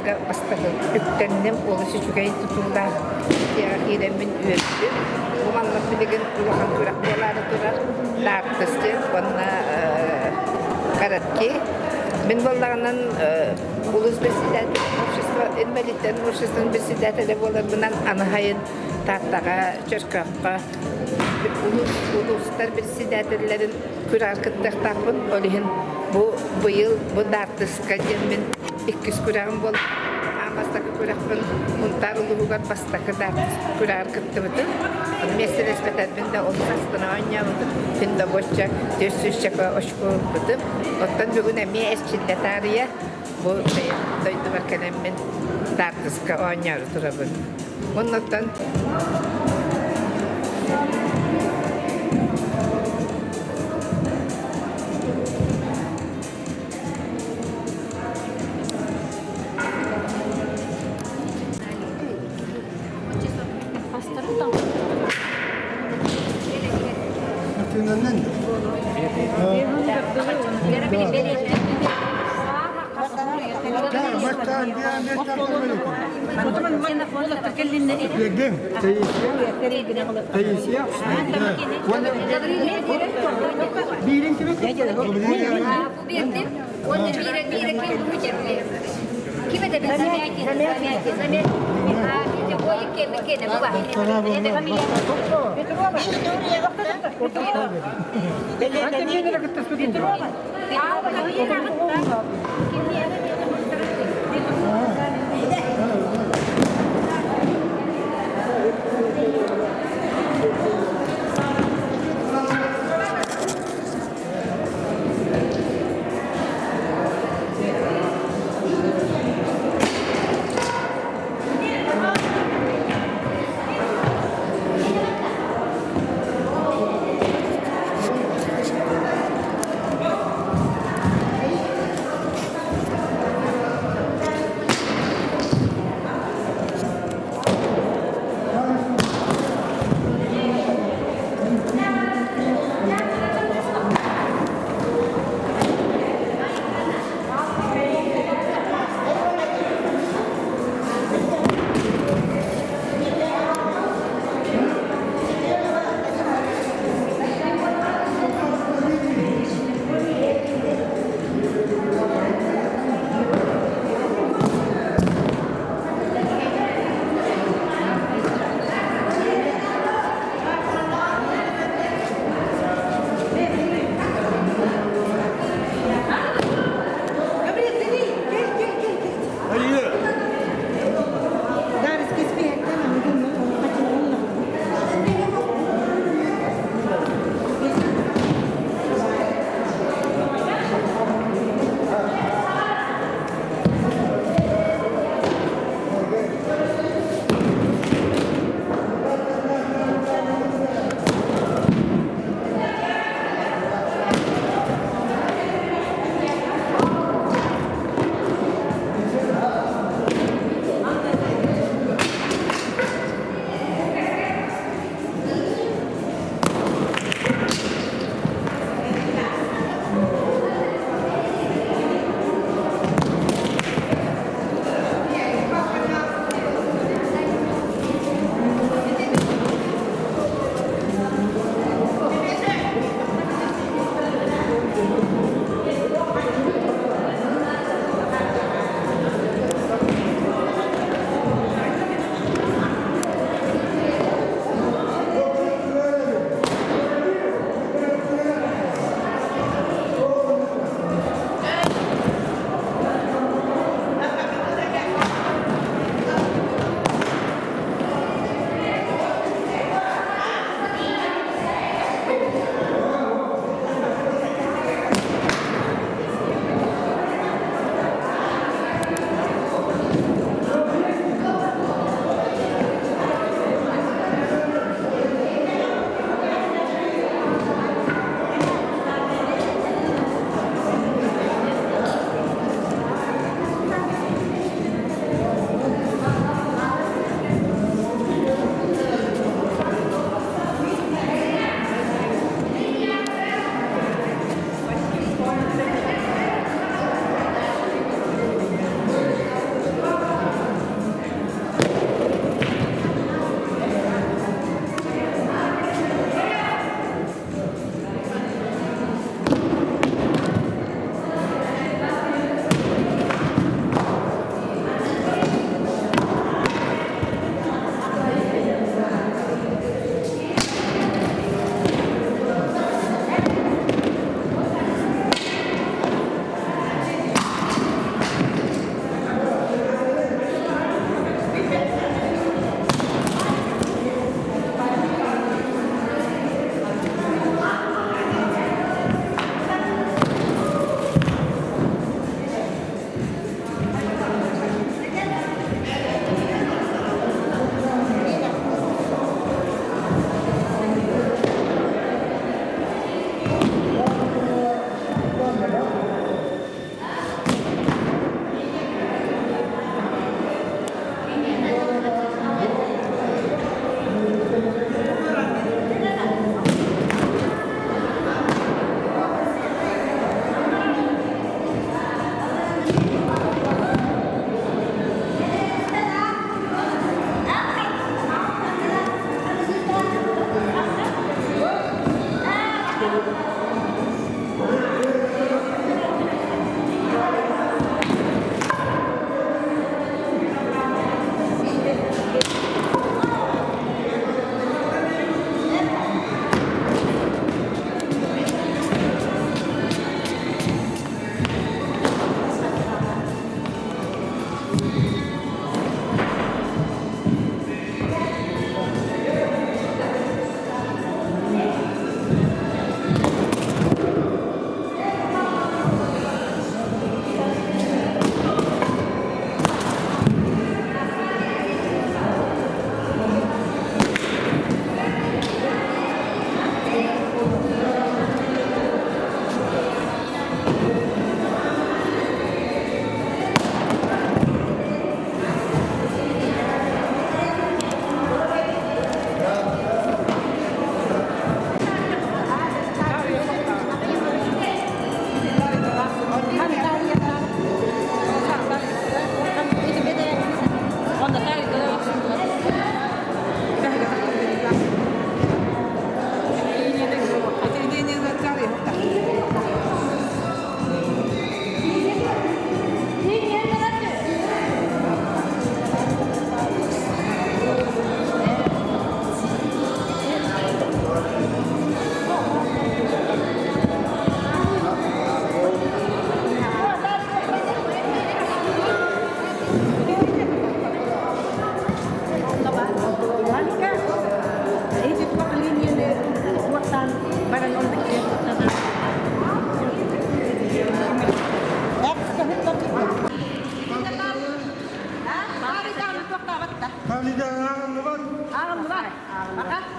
Ega bastakı üptendim olası çügeyi tutulda ya hiremin üyesi. Bu manla bilgin ulahan kurak doları durar. Lartısçı bana karatki. Ben bollarının ulus besidat общество инвалидтер обществоның беседателі болар bundan anahayın tahtağa çörkakka uluslar besedatellerin kurar kıttaqtaqpın olihin bu yıl bu dartıska jemin 200 kurağım bol amastaki kuraqpın untar uluğugar bastaki dartыс kurar kıttıbıtı meselesi beter binde olsastına oynayamadı binde boşça 400 çaka oşku bıdı ottan bugün emi esçille tarihe bu doydu bakalım ben dartıska oynayar durabın ondan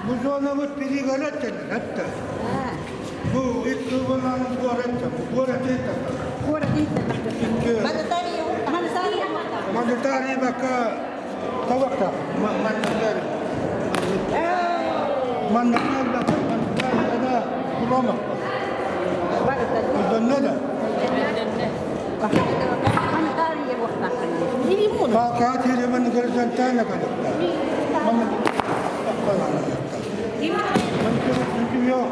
Bu zonamız biri galettir hatta. Bu ilk kullanılan bu arada. Bu arada mandatory baka tawakta. Mandatory baka mandatory ada kurama. Dönne de. Fakat hemen kerjaan tanya kan. Yok.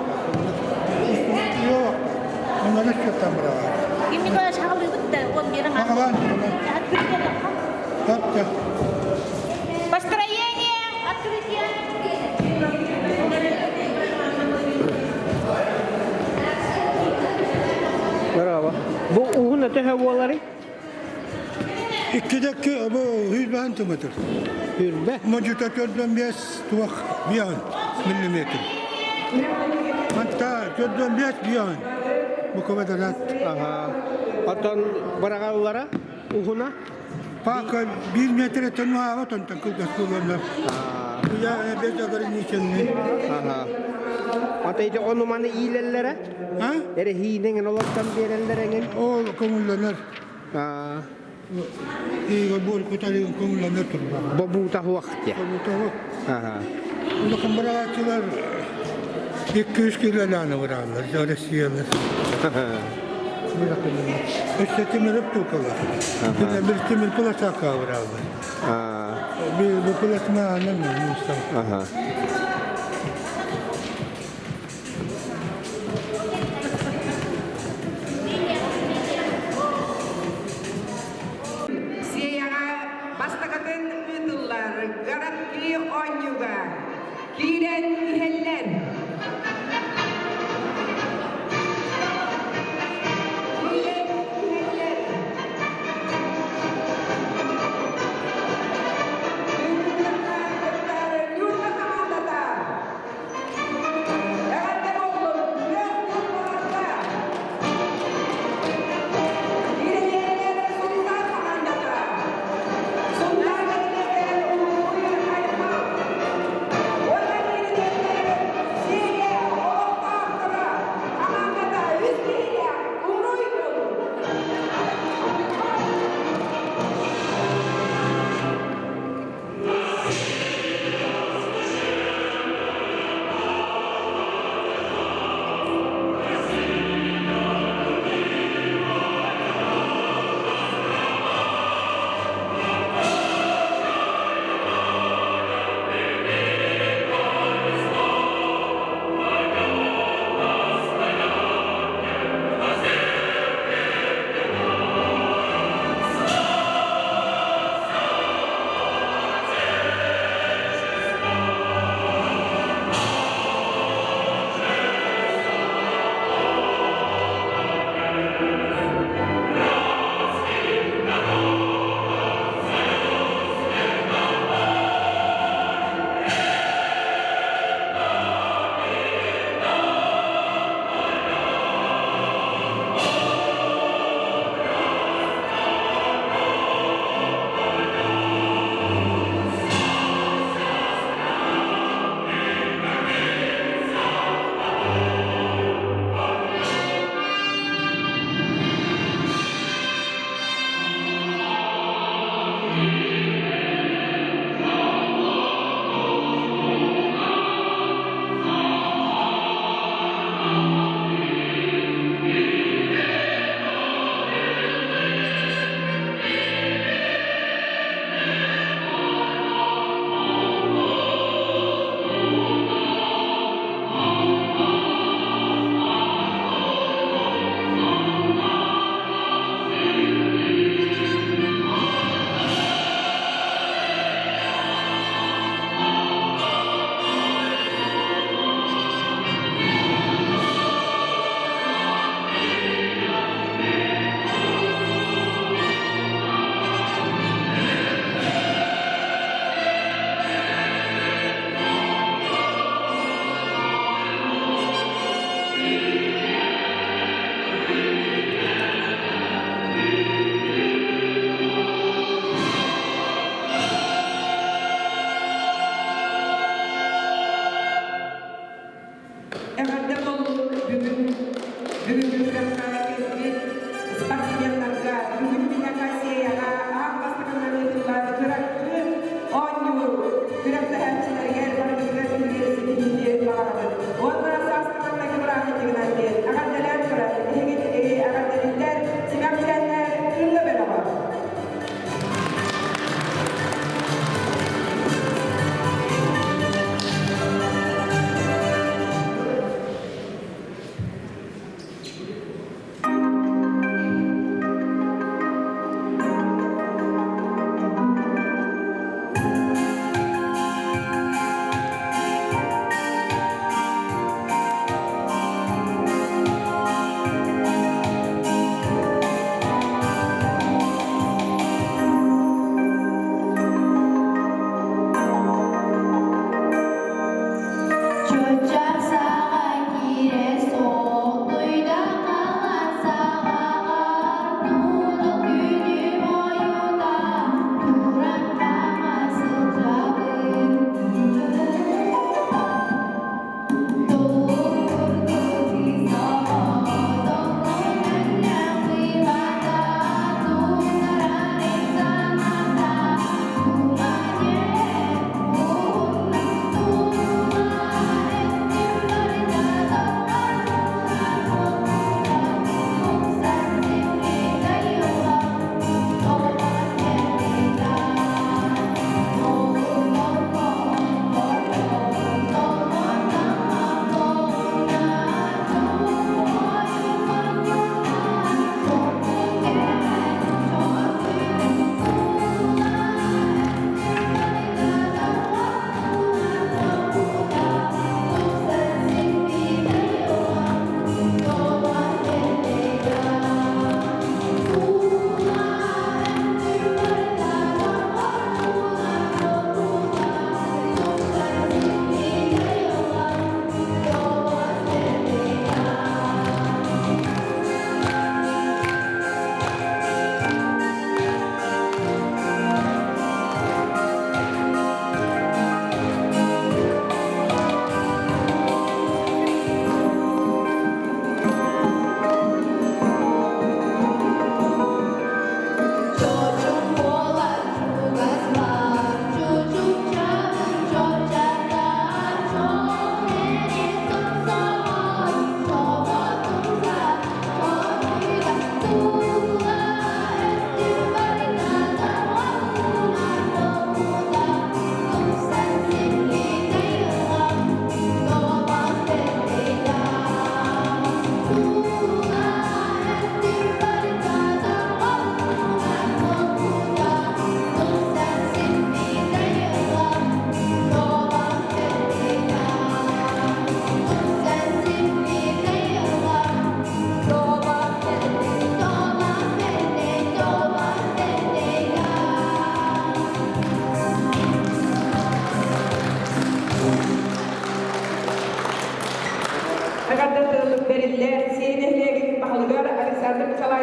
Onları kötü bırak. Kimi böyle çağırıyorduk da on birin Bakalım. Tapta. Построение, открытие. Merhaba. Bu uhun öte havaları? İki dakika bu 100 santimetre. Hürbe. Mevcuta çözdüm bir tuvak bir an milimetre. Hatta çözdüm bir an. Bu kadar rahat. Aha. Atan bırakallara uhuna. Fakat 1 metre tonu hava tonton kılgas kullanır. Aa. Ya bir dağların içinde. Aha. Ata ite onu mana iyilellere. Ha? Ere hinen olaktan berellere. O kullanır. Aa. İyi bu kutari kullanır turba. Babu tahu vakti. Bu tavuk. Aha. Bunu kameraçılar 200 kilo lana vurarlar. Öyle siyalar. İşte timir tukalar. Bir timir pulasa kavurarlar. Aa. Bir bu pulasma anlamıyorum Mustafa. Aha. Siyaga bastakaten ütüller, garakki onyuga, kiren ihellen. Yurda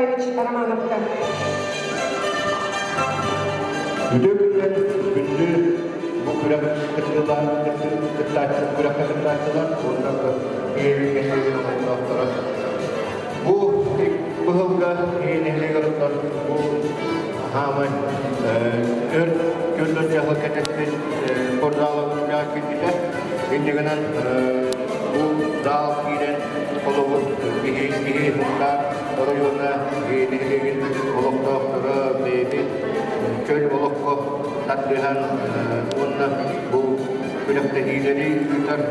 Николаевич Романовка. Güdükler, gündü bu kurak kıtlılar, kıtlılar, ondan da eğlenmeleri doktora. Bu hılga eğlenmeleri bu hamay gördüğünüz yahlı ketesinin portalının yakınında indiğinden bu dağ giren koluğun bihi muhtar orayona eğlenmeleri koluk doktora beybi köy olukko tatlıhan onunla bu külaktehileri yutar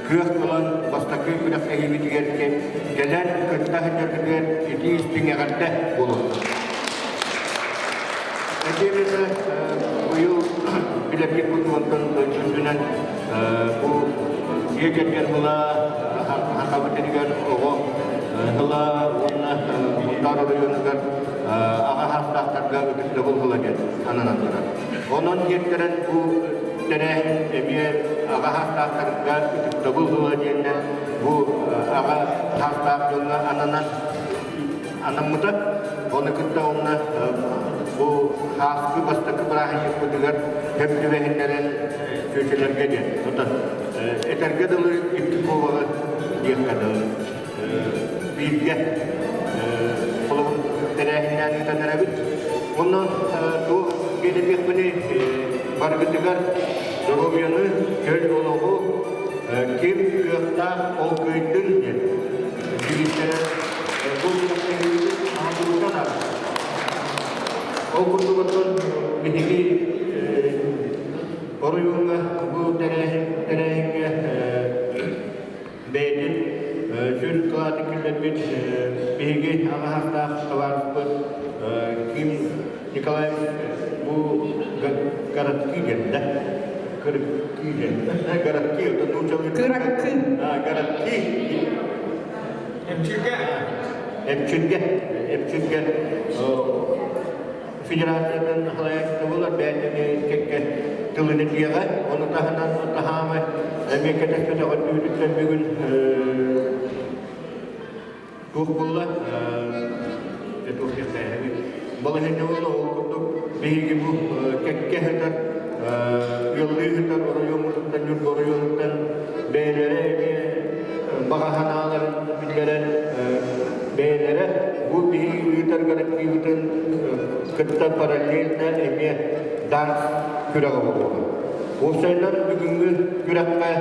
kıyık olan bastakı külaktehi bitigerken gelen kırtahıcılar iti istinge kadar bulur. Etimizde bu yıl bileklik kutuğundan cüzdünen bu yegetken hıla hakabı tedigen oğu hıla onunla muhtar oluyorlar ağa hastahtarga ötüsde bulgulagen ananatlara. Onun yetteren bu dene emiye ağa hastahtarga ötüsde bulgulagenler bu ağa hastahtarga anamıda onu kıtta onunla bu haskı bastakı bırakın yapıdılar hep düvehinlerin köşelerge gen. Otan eterge dalı ittik ovalı diye kadar bilge koluğun terehinden yutanlara bit. Onun bu gelecek beni bargıdıgar Dorobiyanı köy oluğu kim kıyakta ol köydün diye. Bilgisayara bu köydün anadolu'dan abi. O kurtuluktan bilgi oruyunga bu terehinge beydin Sür kıladı kirletmiş bilgi ama hasta kavarıspı Kim Nikolayev bu Garatki geldi. Garatki geldi. Garatki o da Nurçalı. Garatki. Garatki. Emçirge. Federasyadan halayakta bular beğendiğini kekke tılını diyağa onu tahanan tahamı memlekete kadar büyüdükten bir gün Tuhkulla balahnya wala untuk bihigi bu kekke hedar yolli hedar orayong tanjur orayong tan belere bahanalar bileren belere bu bihigi yutar garak yutan ketta paralelna emiye dans küraga bu. Bu saylar bugünkü kürakka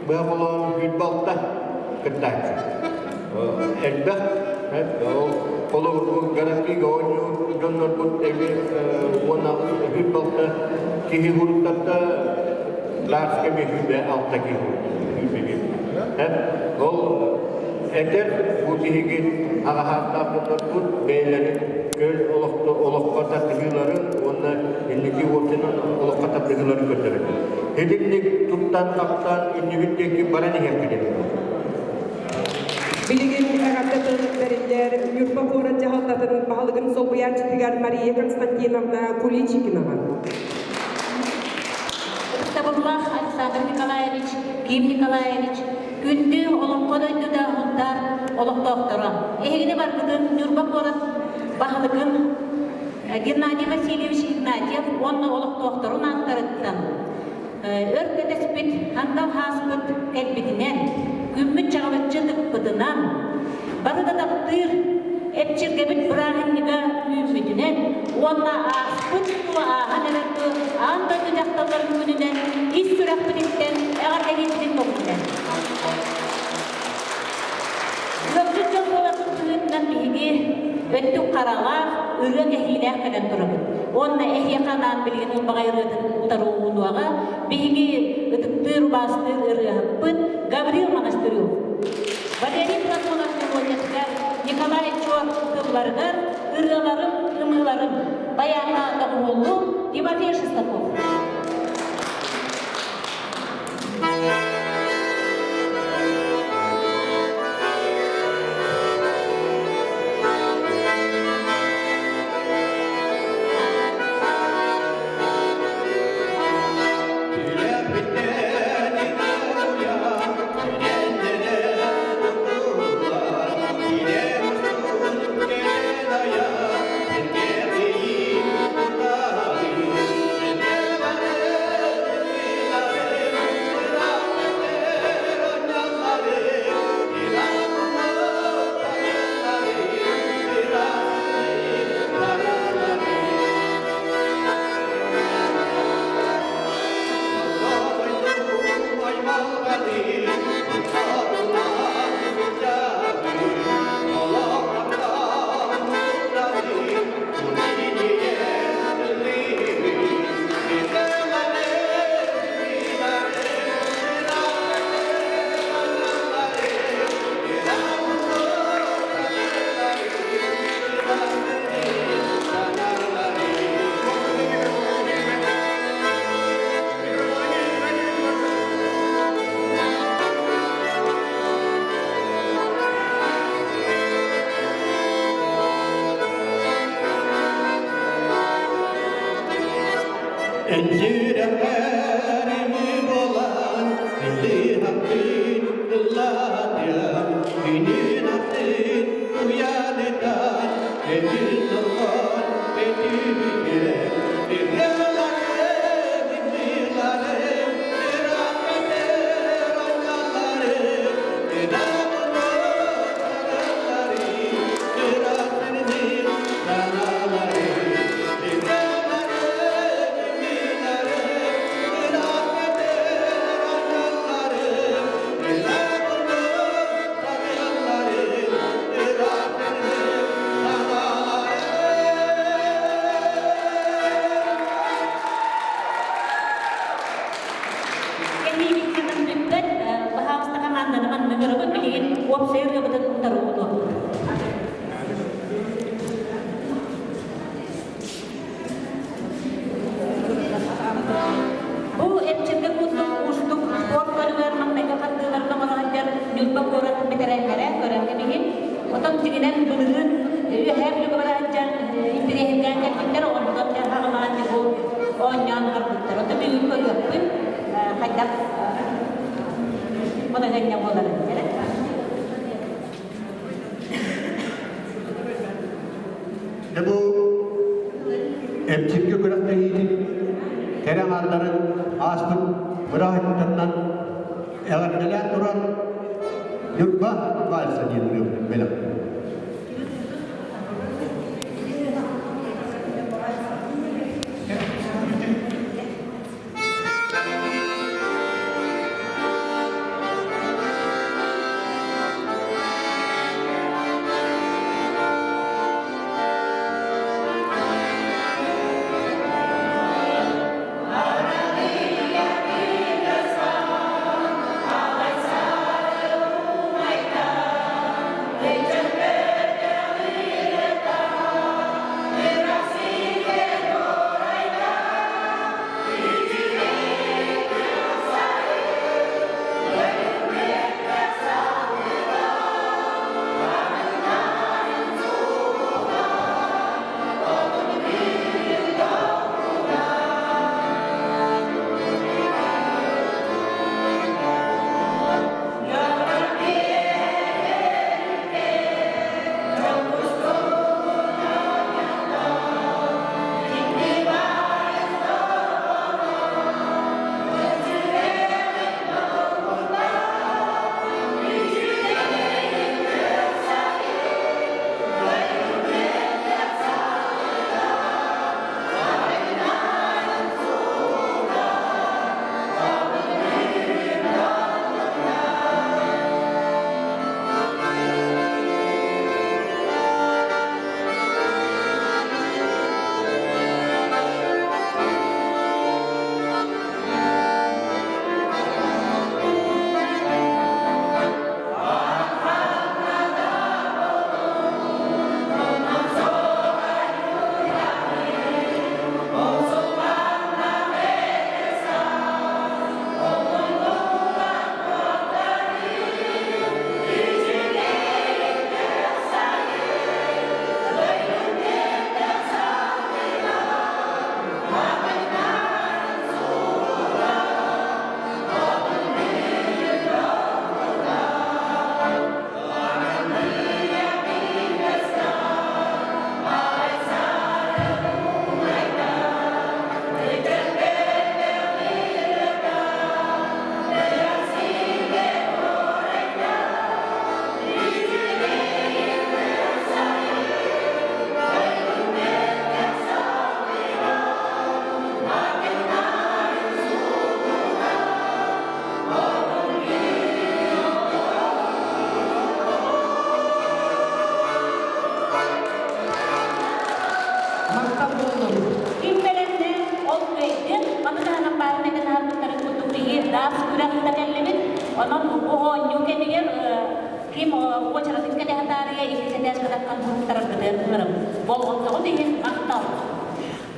bağlan hütbalta kettaç. Elbet kalau garanti gawanyo donor pun evi wana hütbalta kihi hurtatta lars kemi hübe altta kihi hübe. Ol eter bu tihigi aga hatta pun beyleri göl olokata tihiların ona indiki ortadan olokata tihiları götürür. Hedimlik tuttan kaptan individdeki barani herkeder. Bilgin Agatatın veriler Yurtba Koran Cahaltatın Bahalıgın Solbuyan Çıkıgar Mariya Konstantinovna Kuliçikinova. Sabullah Alexander Nikolaevich, Kim Nikolaevich, gündü olukkodoydu da huntar oluk doktora. Ehini barkıdın Yurtba Koran Bahalıgın Gennadiy Vasilyevich Ignatiev, onunla oluk doktorun antarıttan. Örketespit, hantal haspıt kelbidinen, gümmüt çağlıkçılık bıdınan, barıda daptır, epçirgebit bırakınlıga mümmüdünen, onunla aspıt tuğa ağan erekti, anda dücaktaların gününen, iş sürekbilitten, eğer eğitim okunan. Gökçü çolkolatın tüyünden bilgi, öttük karalar, ürün ehliler kadar durabın. Onunla ehyakandan bilgin ulbağayırıdın utaruğuluğa, bilgi ıtıktır, bastır, ırıhıppın, Gabriel Manastırıyor. Valeri Platmonatlı olacaklar, Nikolay Çoğaklılargar, ırılarım, ımılarım, bayağına da oğlu, Timofey Şestakov. Bitte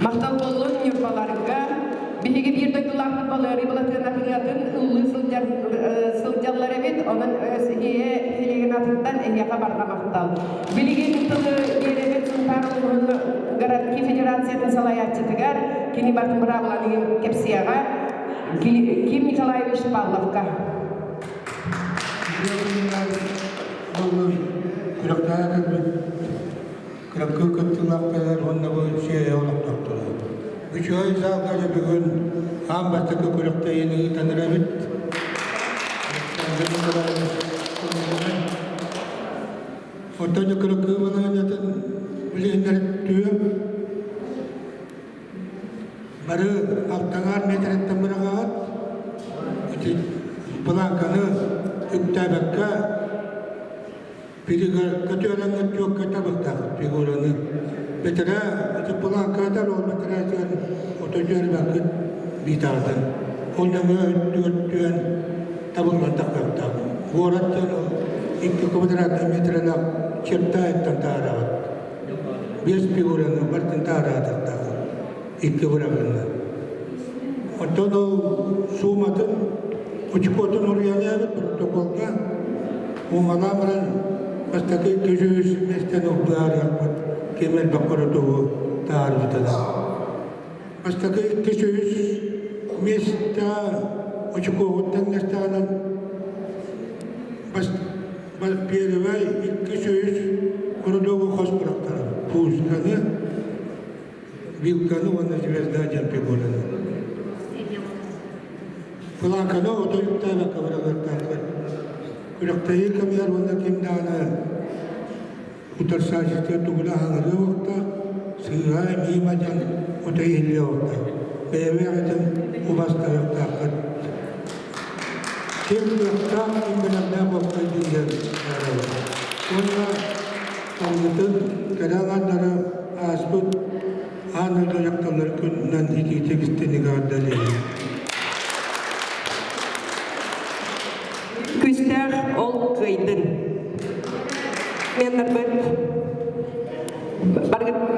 Maqtal bolun yurbalarga bihigi bir döktülahın baları balatın atıyatın ıllı sıljallar evet onun ösüge filigin atından ehyaka barga maqtal. Biligi nutulu yerebet suntarılığın Garatki Federasiyatın salayatçı tıgar kini batın bırakılan kepsiyaga Kim Nikolaevich Pavlovka. Kırakı kıttılaklar onunla bu şeye olup doktora. Üç ay sağlıkları bir gün ambastıkı kırakta yeni tanırabit. Ortada kırakı bana yatan bilinler tüyü. Barı haftalar metretten bırakat. İşte plankanı üktebekka biri katıyoranı çok katabakta figurunu. Betere işte plankada ol betere sen otojer bakıp bitardı. Ondan ötüyen tabulman takakta. Bu orattan iki kvadrat metrelik çırpta ettan taravat. Beş figurunu bartın taravat. İki bırakınlar. Ortada sumatın uçukotun oraya gelip protokolda o malamran pastaki tüzüğüz mesten oklar yapıp kemer bakırı doğu tarihte. Pastaki tüzüğüz mesta uçukotun mestanan bas bir vay tüzüğüz kuruduğu hoş bıraktılar. Puzkanı Bilkanı ona zvezda jampi bolan. Plankano otoyukta na kavragartar. Kuraktayi kamyar wanda kimdana utar sajiste tugula hangre wakta sirai mimajan otoyi hilya wakta. Bebe atan ubasta wakta kat. Kim wakta kim benabna wakta jinjar. Ona kawitun kadangan dara asbut Anadolu yaktalar kundan iki tekstini gardali. Küster ol kıydın. Menler ben bargın.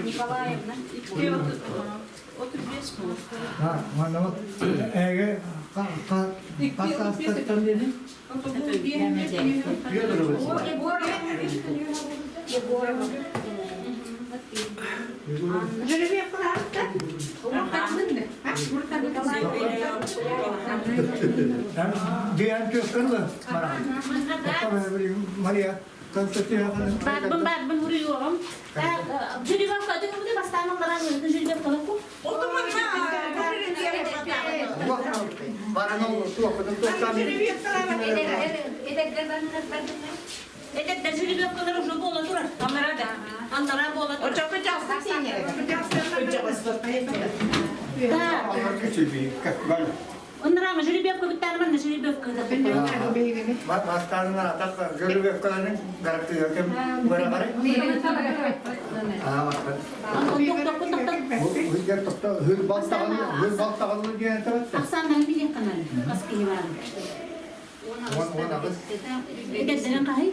Николаевна, и вот без Maria, Ben vuruyorum. Jadi bak kadın bu da bastana kadar mı? Jadi bak kadın bu. Evet, jadi bak kadar ucu bola dur. Kamerada. Antara bola. O çok Onlara mı jadi bak kadar tanımar ne jadi bak kadar. Maskarına atak gölü beklenin garakti yakem beraber. Hünger tokta hül baltağını diye tabii. Aksan ben bilin kanalı. Askeri var. Ona bas. Dedelerin kahı.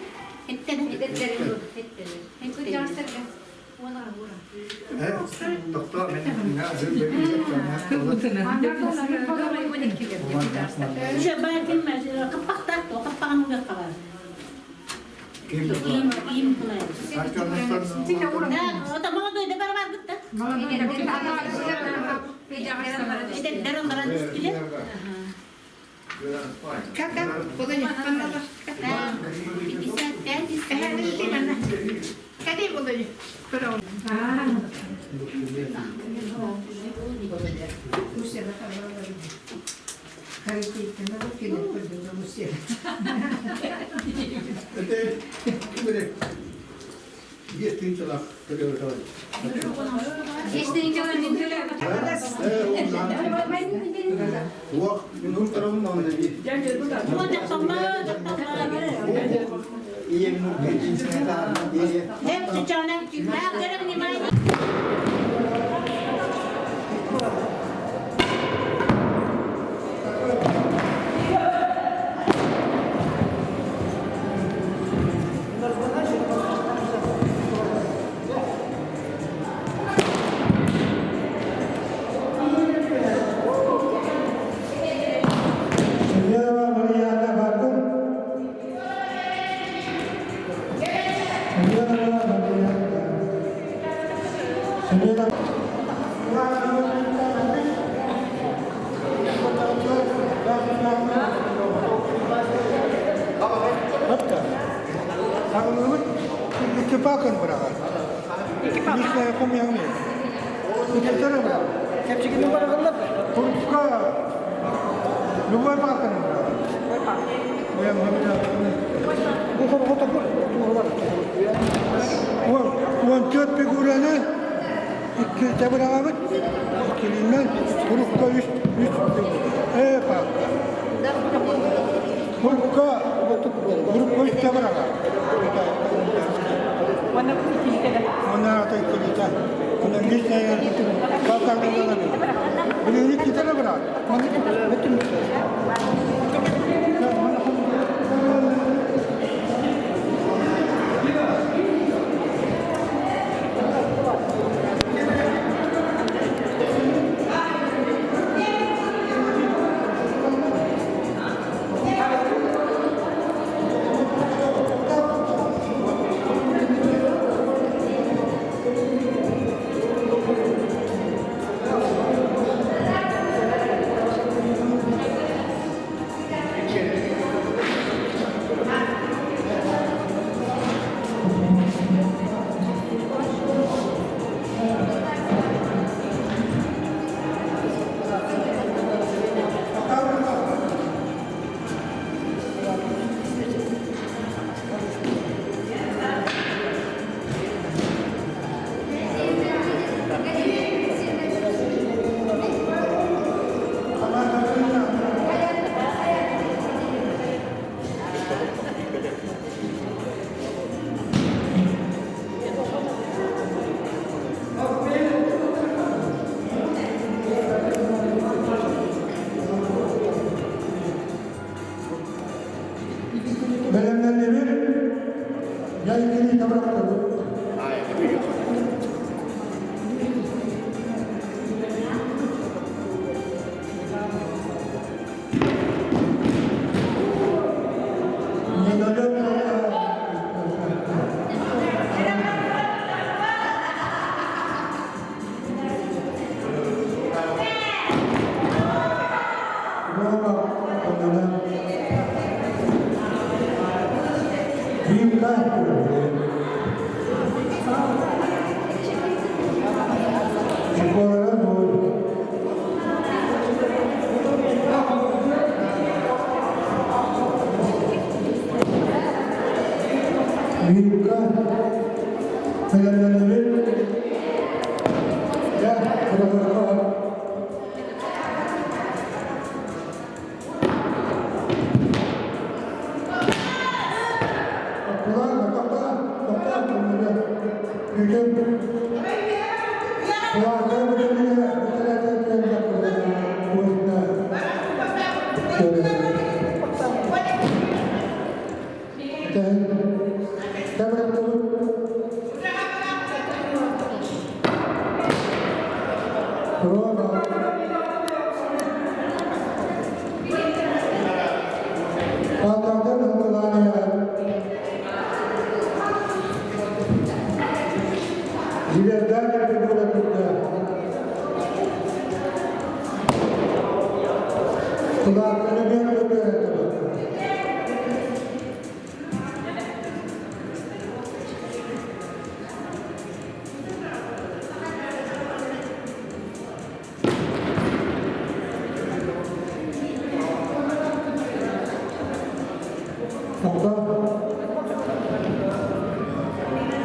Doktor benim ne hül bekliyor. Şu belki mesela kapak taktı, o kapağını da kavar. İyiyim kılar. O da bana doydu beraber gitti. Derin bana düştüler. Kakak, bolanya kanala. Kadang bolanya. Rusya'da falan var. Hareketine bak yine koyduğunda Rusya'da. Öte kimire? Geçtiğin çalak. İsteyince öyle diyorlar. Vak, minum tarafım da öyle bir. Ama yapsam İyi minum geçtiğin çalak. hep sıçağına ayaklarım yemeği. Kepakan berapa? Bisa aku yang ni. Kita cara berapa? Kepsi kita berapa kan? Kurka. Luar pakan berapa? Yang mana? Bukan kota pun. Wan cut figuranya. Kita berapa? Kiriman. Kurka üst. Pak. Kurka. Kurka üst berapa? Mana atau ikut kita? Menangis saya kakak dengan kami. Ini kita nak berat. Mana kita betul.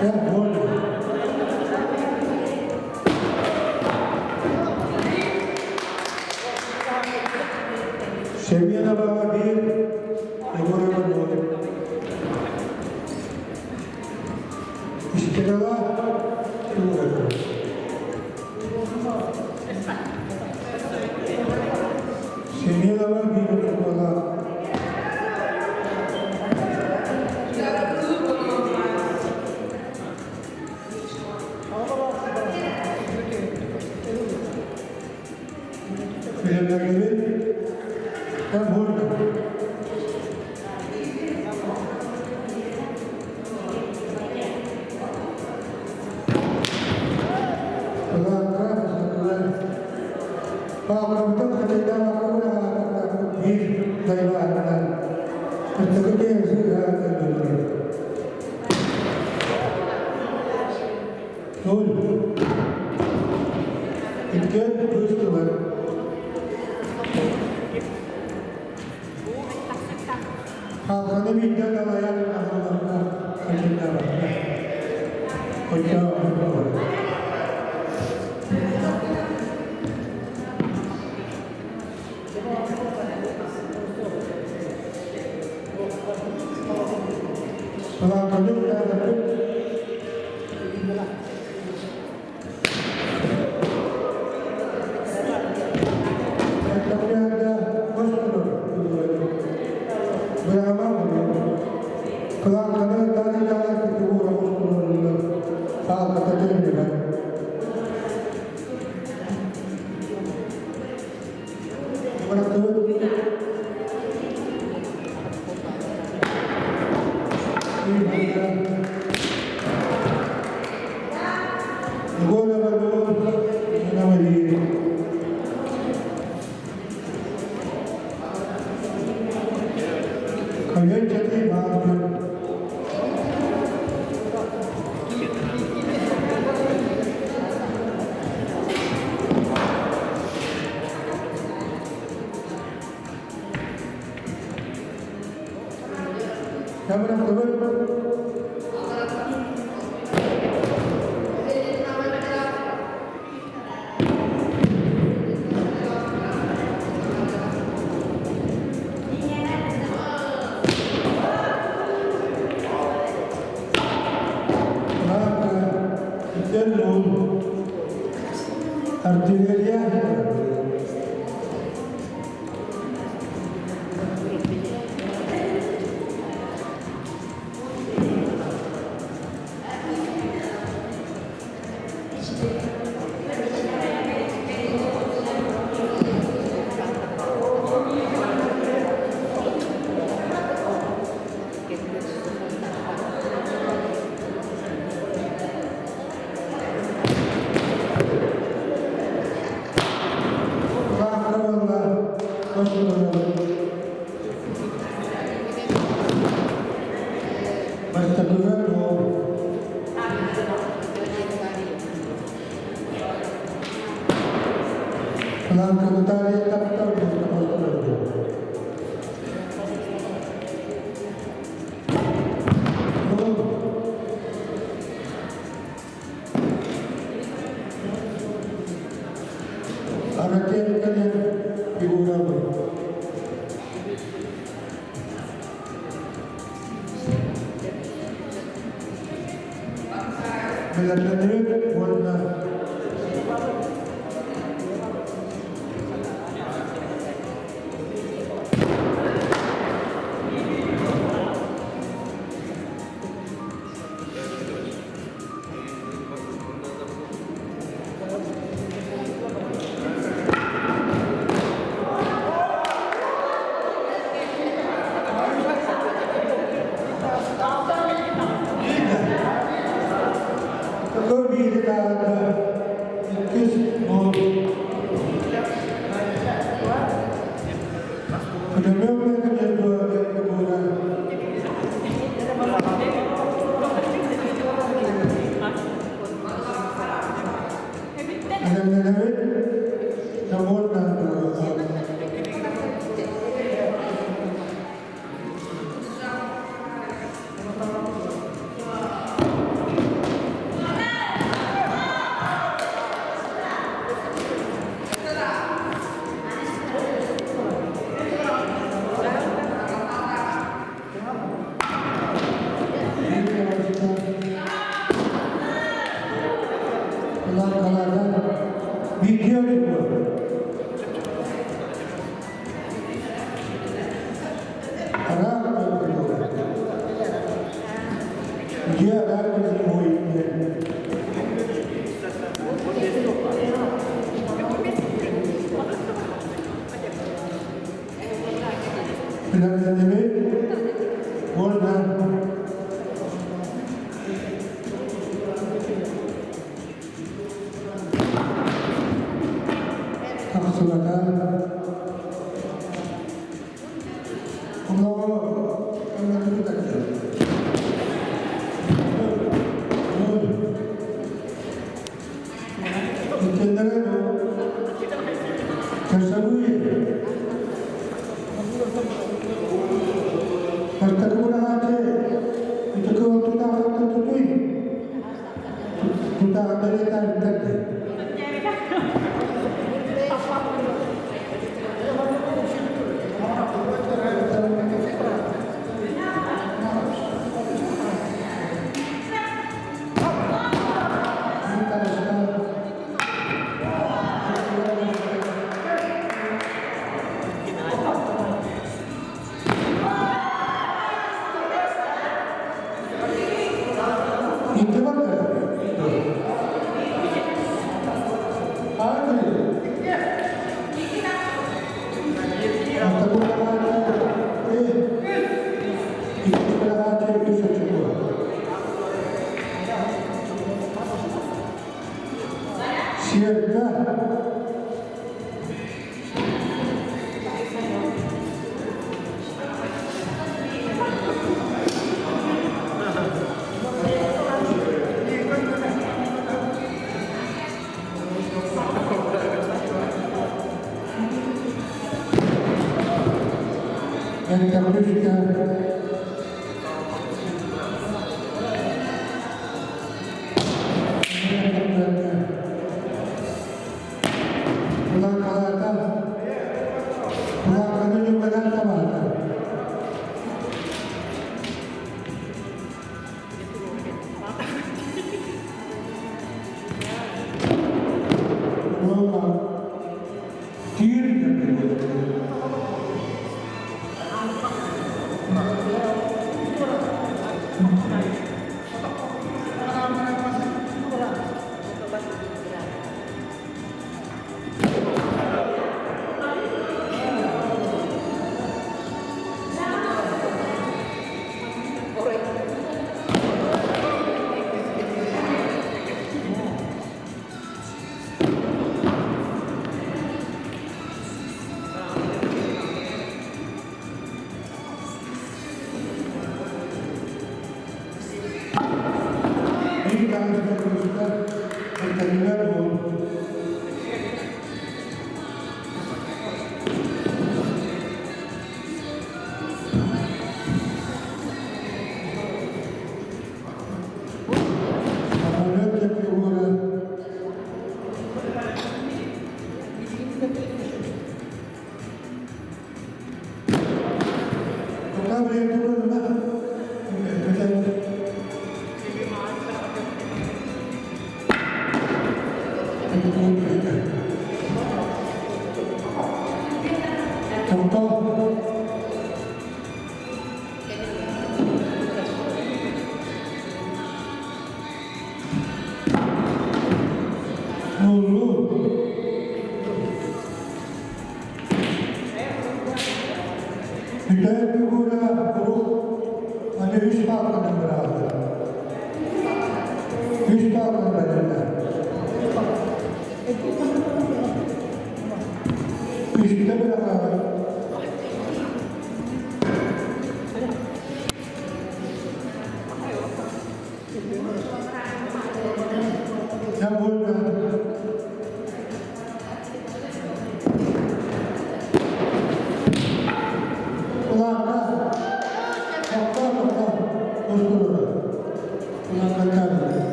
Ya, boleh. Sembilan bawa bir, negara boleh. Istilah dua. Sembilan bawa bir bola. Film lagi dan boleh. dia ada di sini. Pilihan ini, boleh. Silakan.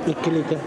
İkiliyken.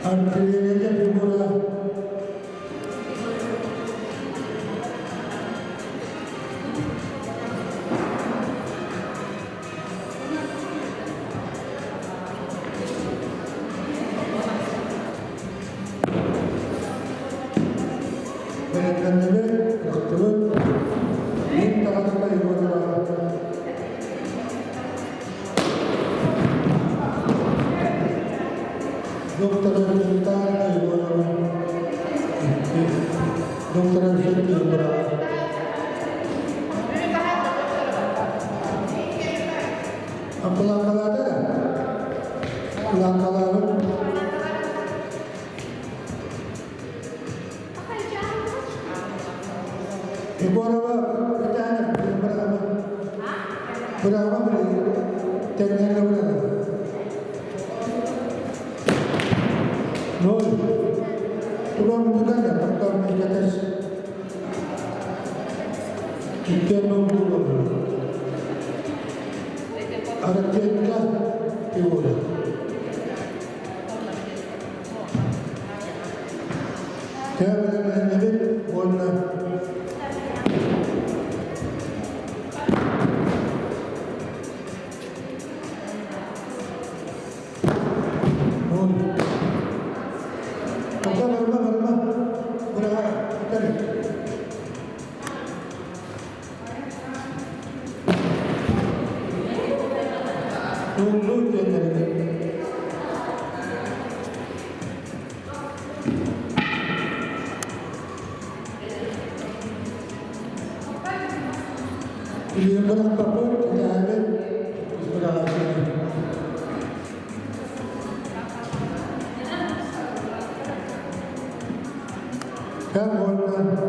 artileriya figura Berekendebe kıraktırı bir tarafta yollara doktora Sultan yollara doktora Şekil yollara Pelanggalan ada? Pelanggalan Ibu apa? Kerjaan berapa? Berapa beli? Tekniknya berapa? Nol. Turun bukan ya? Faktor di atas. Kita nol. Ada tiga figura. Saya berani warna Ini berapa pun kita ada berapa ini. Kamu berapa?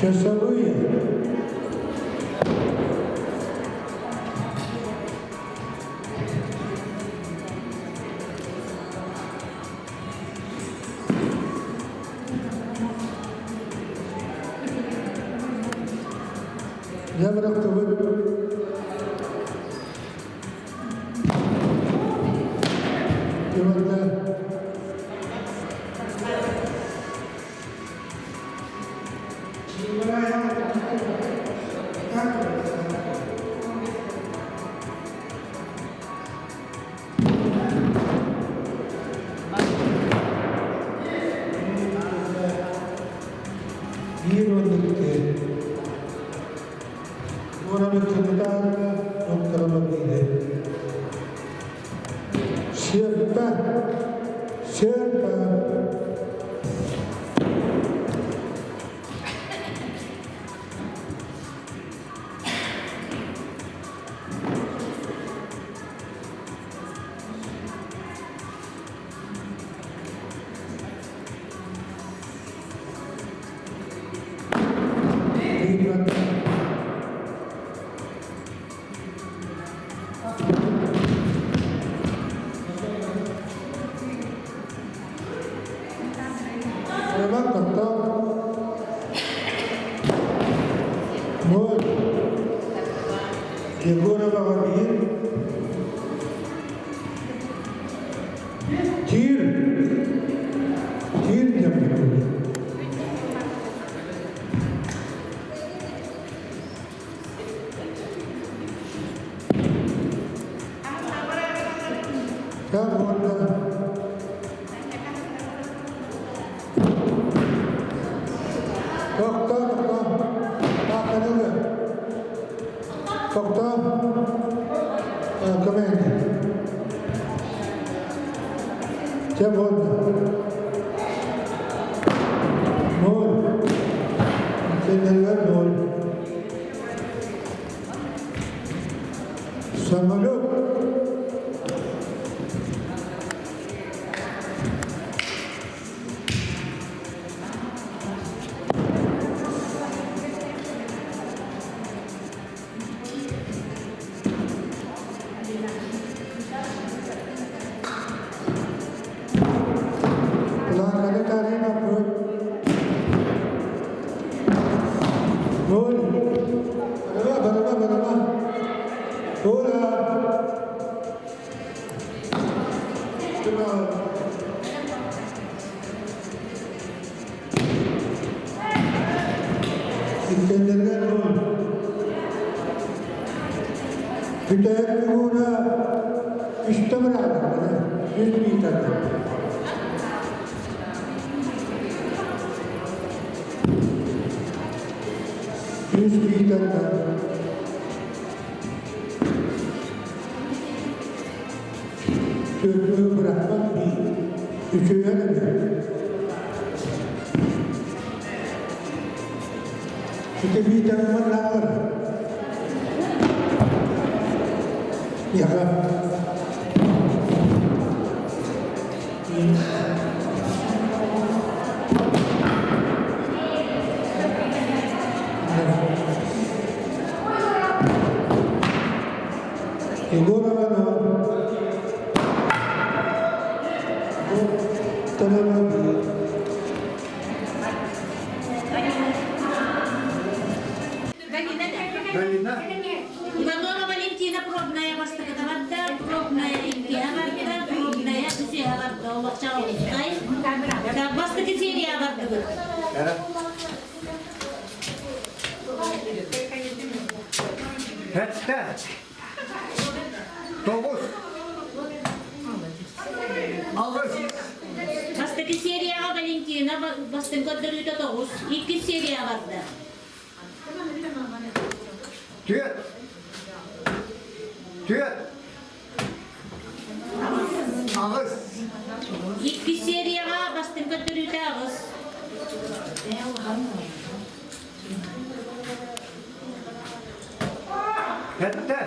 Часовые. Я враховую. Figura Bahamir, Tir Kanada. Toktam. Command. Chabon. Nol. Kendaraan nol. Samaluk. Ivanola Valentina пробная постакатаватта, пробная интиаватта, пробная сусиаватта, олакчаолуктай. Да, бастакатериаватта. Хәтті. Тоғыз. Алғыз. Бастаки серияға Валентина, бастын көндірүйді 9, 2 серия барды. Түйет. Түйет. Ağız. 2 серияға бастын көндірүйді 9. Hette.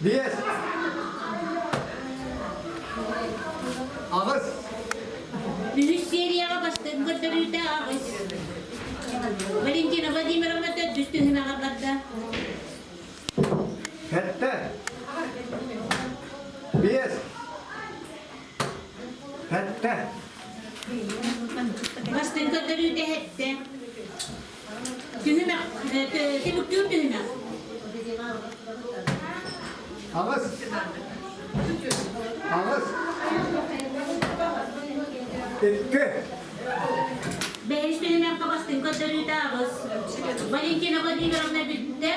Diyes. Ağız. 3 серияға бастын көндірүйді 9. Валентина Владимировна да дүстігін ағабадда. Hette. Diyes. Hette. Бастын көндірүйді хетті. Түйіме, тебіктің түйіме. Ağız. Ağız. İki. Beş tüyüme kabastın көндірүйді 9. Валентина Владимировна бүтті.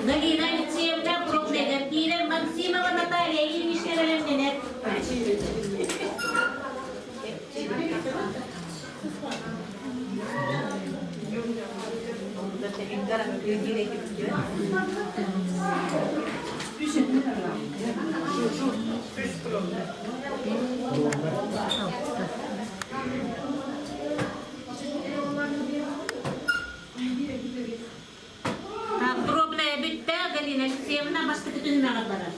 Галина Алексеевна Пробнегер. Тилер Максимова Наталья Ильинична Галемденер. Пробная бүтті. Галина Алексеевна бастықы түйіме ағабара.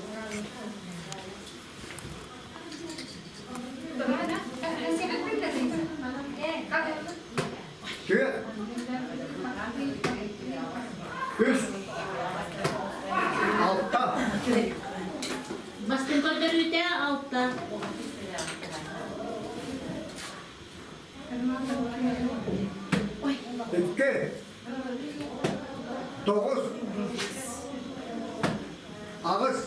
Tüyet. Üç. Altta. Бастын көндірүйді 6. İki. Dokuz. Ağız.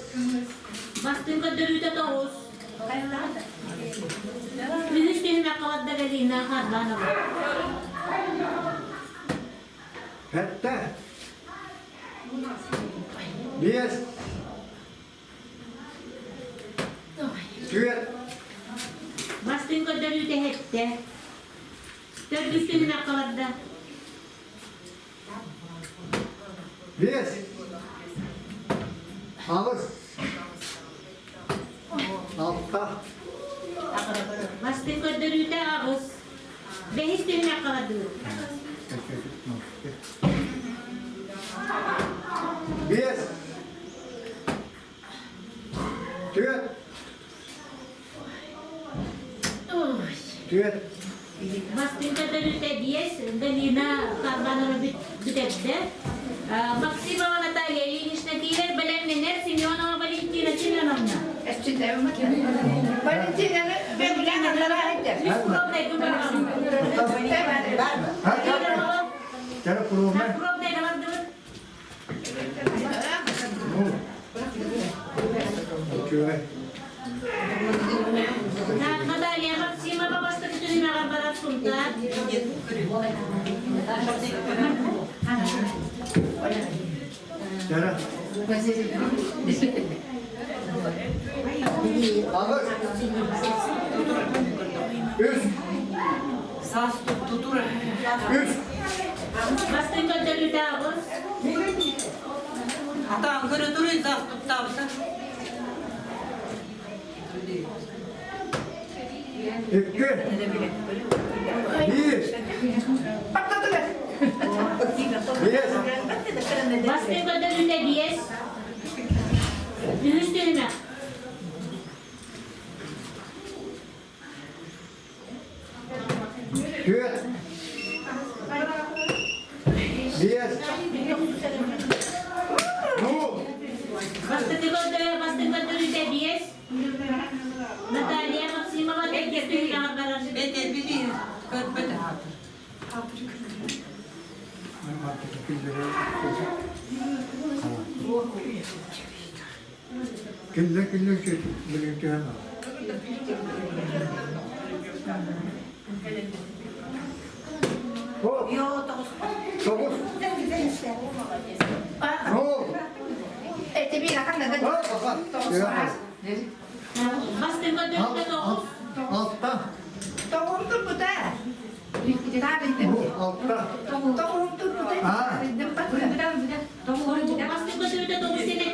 Бастын көндірүйді 9. Үніш түйіме қавадда Галина Харбанова. Hette. Diyes. Tüyet. Бастын көндірүйді хетті. 4 түйіме қавадда. Beş. Ağız. Altta. Bastın götürüyor da ağız. Beş tüyüne kaldı. Bir. Tüyet. Tüyet. Bastın götürüyor da diyes. Dalina karbanını bütüdü. Maksima Natalia, ilişkiler belenler, Simeona Valentina Çinanamna. Valentina'nı ben bilenlerle ettim. Biz kurumdayız, bunlarım. Cara kuruma. Ben kurumdayım, var değil mi? Tüyet. Natalia, Maksima babası bütün arabalar sundu. Cara. Ağız. Üç. Üç. Bastın götürüyor da ağız. Hatta Ankara duruyor da tuttu. İki. Bir. Bir. Bastın götürüyor da diyes. Üstüne. Tüyet. Bir. Nu. Bastın götürüyor da diyes. Natalia, Maksima Valentina arabalar. Ben biliyorum. Körpede. Kille şey birlikte hemen. Hop. Dokuz. Nu. Eti bir rakam neden? Hop. Bak. Bastın götürüyor da dokuz. Altta. Doğumdu bu da. Bu altta. Doğumdu bu da. Ha. Bastın götürüyor da dokuz sene.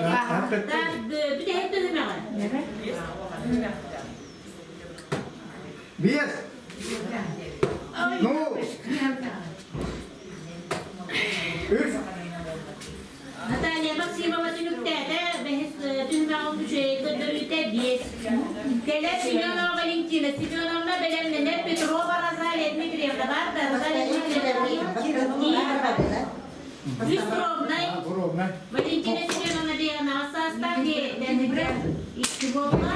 Bir de hep de var. Bir. Nu. Üç. Natalia, Maksima Valentina behis tühme olmuş götürüyor da diyes. Tele Simeona Valentina, Simeona'na belenler Petrova Razalya Dmitrievna var da Razalya Dmitrievna. Üst Ровнай. Ровно. Valentina Simeona'na diye nasastan diye denildi. İşte bu olma.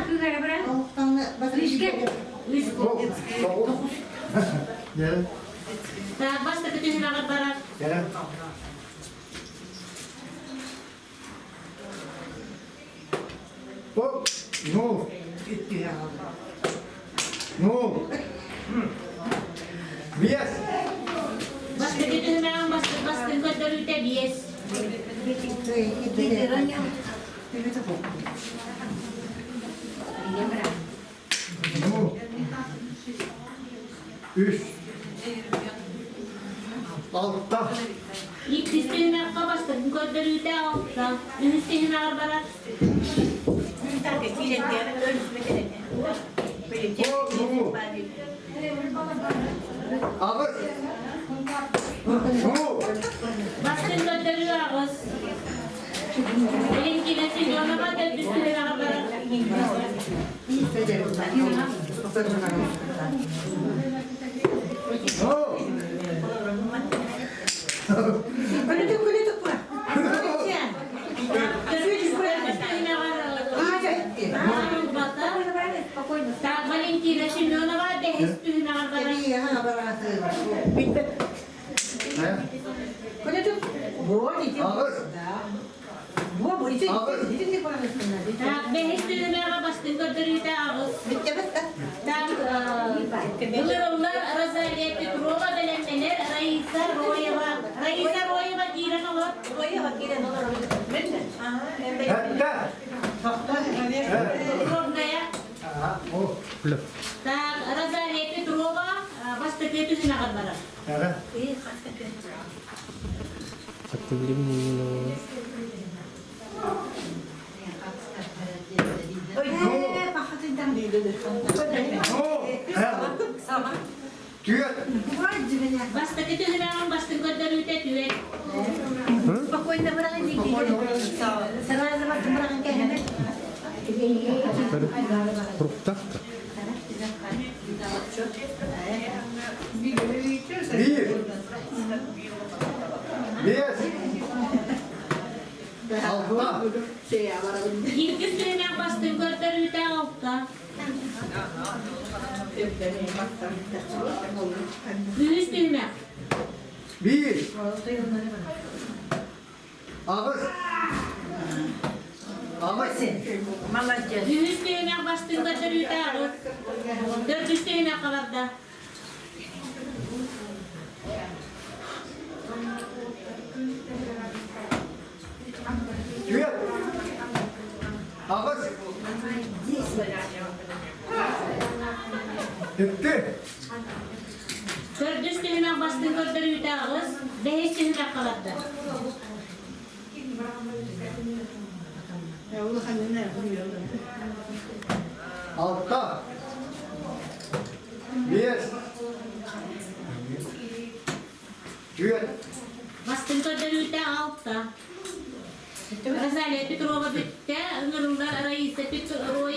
Üst bu. Dokuz. Gel. Daha başka bir tühme var barak. Gel. Hop. Nu. Nu. Bir. Başka bir tühme var başka götürüyor da diyes. Nu. Üç. Altta. İlk üstüne başka götürüyor da altta. Üstüne var barak. Hop. Nu. Ağız. Nu. Bastın götürüyor ağız. Valentina Simeona'na da üstüne var barak. Nu. Valentina Simeonova behis tühme var barak. Ağız. Behis tühme var bastın götürüyor da ağız. Bunlar Razalya Petrova belenler Raisa Royeva giren olur. Hatta. Ровная. O. Razalya Petrova bastı tühme var barak. Gel. Kulimino. Työt. Basta kita hilang basta kau dari itu. Pokoknya berang ini. Serah sama berang kayaknya. Fruktak. Bir. Yes. Allah. Ikut hilang basta kau dari itu apa? Yüz düğme. Bir. Ağız. Ağız. Yüz düğme bastın kadar yutarız. 400 düğme kadar da. Työt. Ağız. Bitti. 400 düğme bastın kadar yutarız. 500 düğme kadar da. Altta. Bir. Työt. Bastın kadar yutar altta. Rasanya Petrova bitti, nurunlar arayı ise Petrova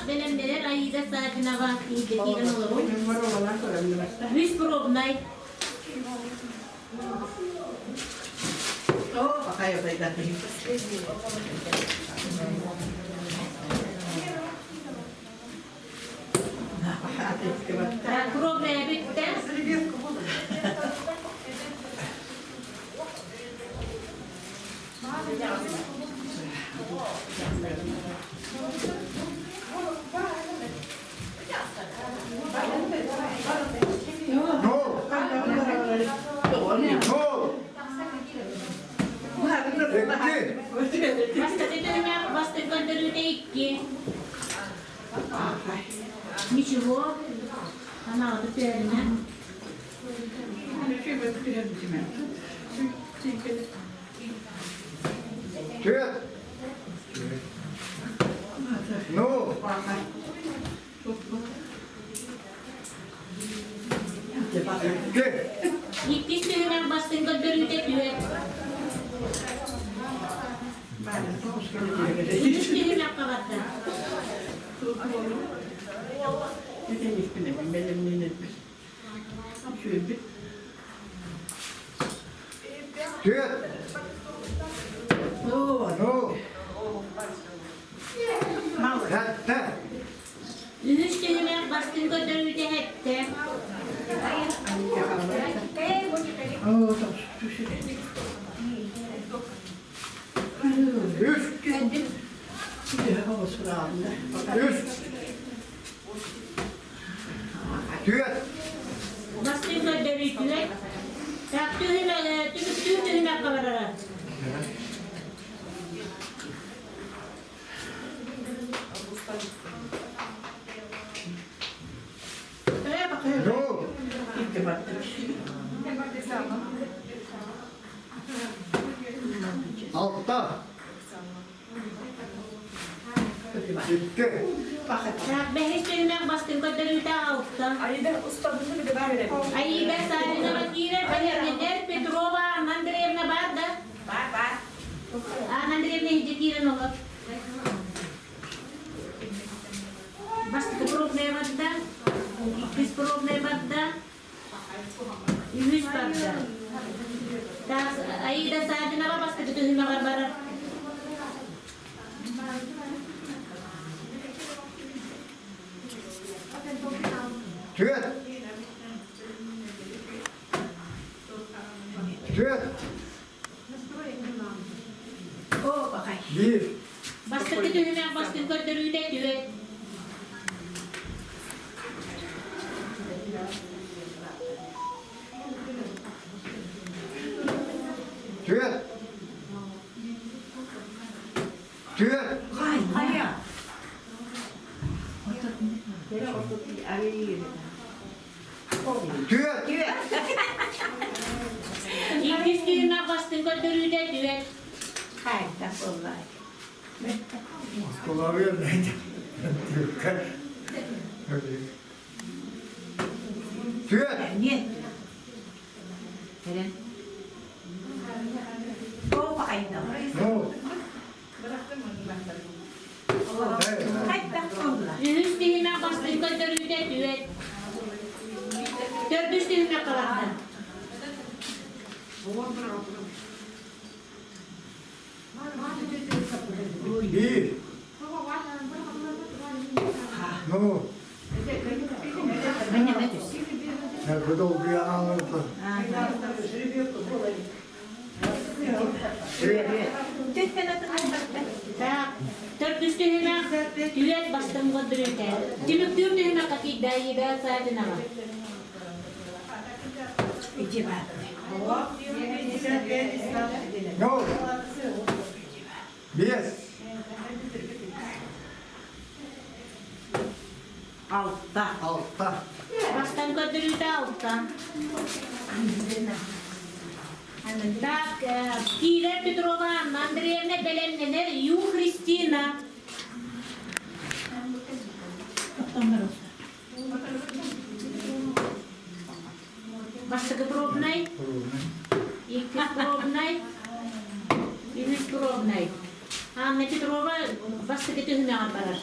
belendeler ayı da saatine vakti dediğin olur. Yüz probnay. Probnay bitti. No. No. Bitti. Basta düğme bastın kadar yutar iki. Ничего. Она вот теперь, Työt. No. Bitti. İkisi düğme bastın kadar yutar düğme. Yüz düğme kadar da. Työt. No. Jättä. Yüz düğme bastın kadar yutar hepte. Üst. Üst. Työt. Bastın kadar yutar. Yaptığı düğme, tüm düğme kadar. No. Altta. Bitti. Beş düğme bastın kadar yutar altta. Ayı da sadece vakire belirlenir. Petrova Andreevna var da. Andreevna hiç kiran olur. Bastı problem var da. İkiz problem var da. Yüz var da. Ayı da sadece ne var bastı bütün hümer var. Työt. Työt. Bir. Bastı bütün hümer bastı kadar yutar düğme. Työt. Työt. Työt. İkiz üstüne bastın götürüde düet. Hayır, da kolay. Kulağıyor neydi? Tüyet. Niye? Neden? O bakayım da. Ne oldu? Hayır, da kolay. Üstüne bastın götürüde düet. Dört üstüne kalandı. Bir. Ne oldu? Ben yemek istiyorum. Nerede oldu ya anlattı. Dört üstüne düet bastın götürüde. Dimik düğüne katı dayı da sadece var. İki var. Ne oldu? Bir. Altta. Altta. Bastın götürüde altta. Так, Киля Петрова Анна Андреевна Беленненер, Ю Христина. Başka пробной? İki пробной? Üç пробной. Anna Petrova başka tühüne aparar.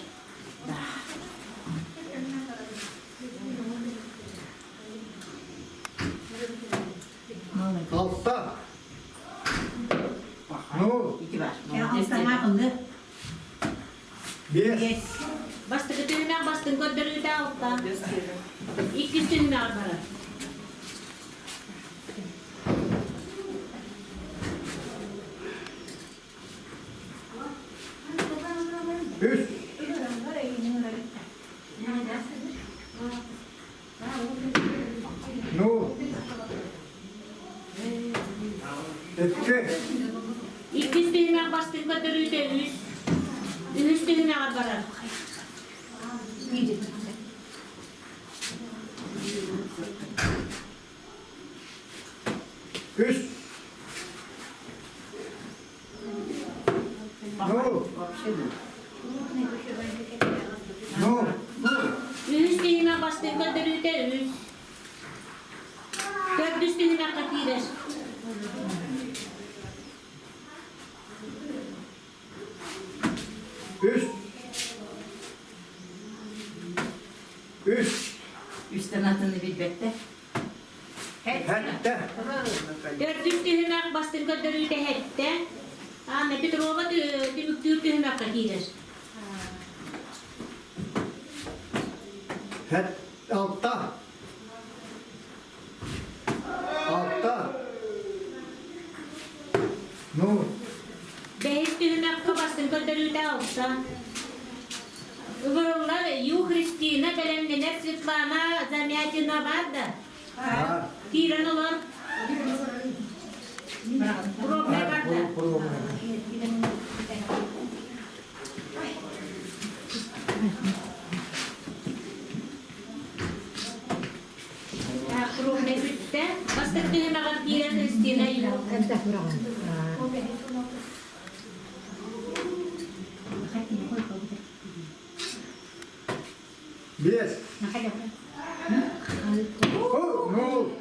Altta. Ne oldu? İki var. Altta ne yapıldı? Bir. Yes. Başka tühüne bastın götürüde altta. İki tühüne aparar. Üç. Ne oldu? İki. İki tühüne bastın götürüde üç. Üç tühüne aparar. Üç. Ne oldu? Ne oldu? Üç tühüne bastın götürüde üç. Dört üstüne katıyır. Üç. Üç. Üstten atını bir bekle. Hette. Dört üstüne bastın götürüde hette. Anne Petrova dimik tühüne katıyır. Het. Altta. Altta. Ne oldu? Beş tühüne bastın götürüde altta. Öbürler Yu Hristina Belennener Svetlana Zamyatina var da. Ha. Tiran olur. Problem var da. Problem bitti. Bastık tühüne var Tiran Hristina ile. Bir. Oh, ne oldu?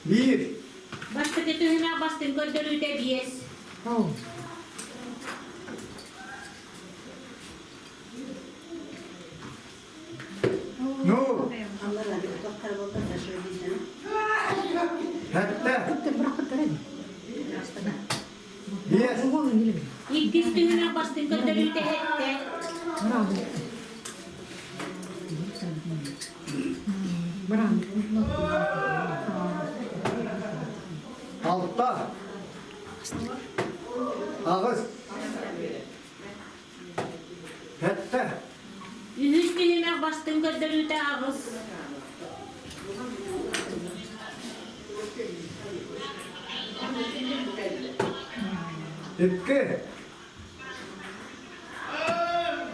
Bir. Bastık tühüne bastın götürüde bir. Ne oldu? Hette. Bir. İki tühüne bastın götürüde hette. Altta. Ağız. Hette. Üç tühüne bastın götürüde ağız. İki.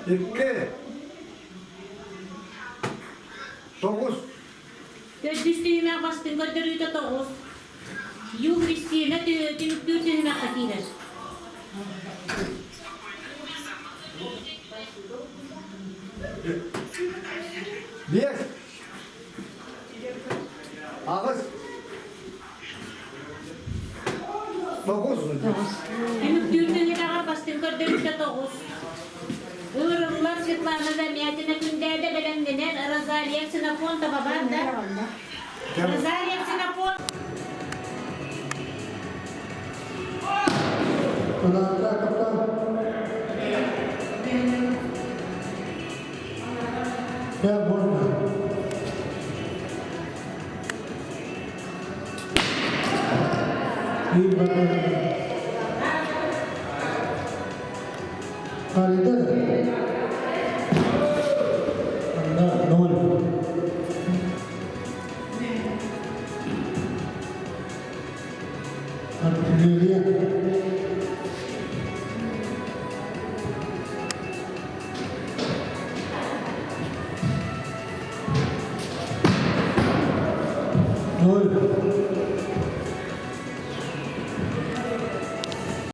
İki. Dokuz. Kristina bastın götürüyor da toğuz. Yu Kristina tüyütüğüne kakiler. Bir. Ağız. Dokuz. Hem tüyütüğüne bastın götürüyor da toğuz. Uğurlar Svetlana Zamyatina künderde belendiler. Razaliyev Sinapon da babam da. Razaliyev Sinapon. Tolakta kaptan. Ya borna. Bir bakın. Halide de. Anda nol. Artilleria. Nol.